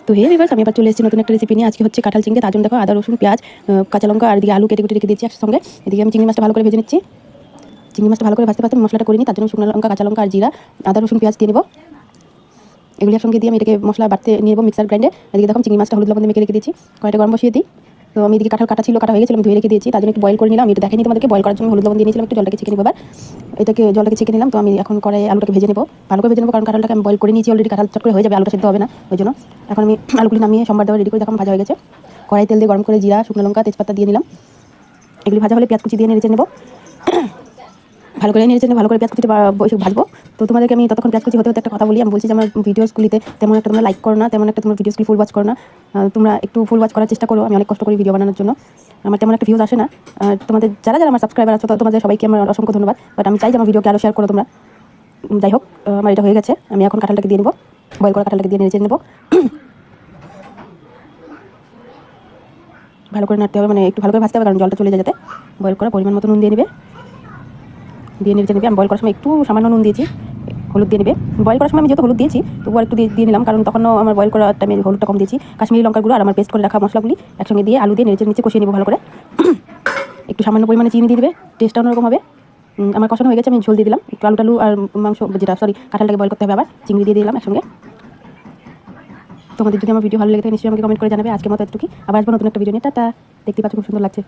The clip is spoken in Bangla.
তো হে ভিউয়ার্স, আমি আবার চলে এসেছি নতুন একটা রেসিপি নিয়ে। আজকে হচ্ছে কাঁঠাল চিংড়ি। তার জন্য দেখো আদা রসুন পেঁয়াজ কাঁচা লঙ্কা আর এদিকে আলু কেটে কুটে রেখে দিয়েছি একসঙ্গে। এদিকে আমি চিংড়ি মাছটা ভালো করে ভেজে নিচ্ছি। চিংড়ি মাছটা ভালো করে ভাজতে ভাজতে মশলাটা করে নিই। তার জন্য শুকনো লঙ্কা কাঁচা লঙ্কা আর জিরা আদা রসুন পেঁয়াজ দিয়ে নেবো। এগুলি একসঙ্গে দিয়ে আমি এটাকে মশলা বাটতে নিয়ে নেবো মিক্সার গ্রাইন্ডে। এদিকে দেখো চিংড়ি মাছটা হলুদ লবণ দিয়ে মেখে রেখে দিয়েছি। কড়াইটা গরম বসিয়ে দিই। তো আমি এদিকে কাঁঠাল কাটা ছিল, কাটা হয়ে গেছিল, আমি ধুয়ে রেখে দিয়েছি। তার জন্য একটু বয়েল করে নিলাম। এটা দেখাইনি তোমাদেরকে, বয়েল করার জন্য হলুদ লবণ দিয়ে নিয়েছিলাম, একটু জলটাকে ছেঁকে নেবো। এবার এটাকে জলটাকে ছেঁকে নিলাম। তো আমি এখন কড়াইয়ে আলুটাকে ভেজে নেবো, ভালো করে ভেজে নেবো, কারণ কাঁঠালটাকে আমি বয়েল করে নিয়েছি অলরেডি। কাঁঠাল চট করে হয়ে যাবে, আলুটা সেদ্ধ হবে না, ওই জন্য এখন আমি আলুগুলি নামিয়ে সম্বার দেওয়া রেডি করে দেখো ভাজা হয়ে গেছে। কড়াই তেল দিয়ে গরম করে জিরা শুকনো লঙ্কা তেজপাতা দিয়ে নিলাম। এগুলি ভাজা হলে পেঁয়াজ কুচি দিয়ে নেড়ে নেবো। ভালো করে নেড়ে চেড়ে ভালো করে পেঁয়াজ কুচিটা ভাজবো। তো তোমাদেরকে আমি ততক্ষণ পেঁয়াজ কুচি হতে হতে একটা কথা বলি। আমি বলছি যে আমার ভিডিওসগুলিতে তেমন একটা তোমরা লাইক করো না, তেমন একটা তোমার ভিডিওসগুলি ফুল ওয়াচ করো না। তোমরা একটু ফুল ওয়াচ করার চেষ্টা করো। আমি অনেক কষ্ট করি ভিডিও বানানোর জন্য, আমার তেমন একটা ভিউজ আসে না। তোমাদের যারা যারা আমার সাবস্ক্রাইবার আছো তোমাদের সবাইকে আমার অসংখ্য ধন্যবাদ। বাট আমি চাই যে আমার ভিডিওকে আরও শেয়ার করো তোমরা। যাই হোক, আমার এটা হয়ে গেছে। আমি এখন কাঁঠালটাকে দিয়ে নেবো, বয়েল করা কাঁঠালটাকে দিয়ে নেড়ে চেড়ে নেবো। ভালো করে নাড়তে হবে, মানে একটু ভালো করে ভাজতে হবে, কারণ জলটা চলে যায় যাতে। বয়েল করা পরিমাণ মতো নুন দিয়ে নেবে, দিয়ে নেড়ে নেবে। আমি বয়েল করার সময় একটু সামান্য নুন দিয়েছি, হলুদ দিয়ে নেবে। বয়েল করার সময় আমি যেহেতু হলুদ দিয়েছি তবুও একটু দিয়ে নিলাম, কারণ তখনও আমার বয়েল করার টাইমে হলুদটা কম দিয়েছি। কাশ্মীরি লঙ্কার গুঁড়ো আর আমার পেস্ট করে রাখা মশলাগুলি একসঙ্গে দিয়ে আলু দিয়ে নিচে কষিয়ে নেবো ভালো করে। একটু সামান্য পরিমাণে চিনি দিয়ে দেবে, টেস্টটা অন্যরকম হবে। আমার কষানো হয়ে গেছে, আমি ঝোল দিয়ে দিলাম। একটু আলু টালু আর মাংস যেটা কাঁঠালটাকে বয়েল করতে হবে, আবার চিংড়ি দিয়ে দিলাম একসঙ্গে। তোমাদের যদি আমার ভিডিও ভালো লেগে থাকে নিশ্চয়ই আমাকে কমেন্ট করে জানাবে। আজকের মতো এতটুকুই, আবার আসবো নতুন একটা ভিডিও নিয়ে। টাটা। দেখতে পাচ্ছ খুব সুন্দর লাগছে।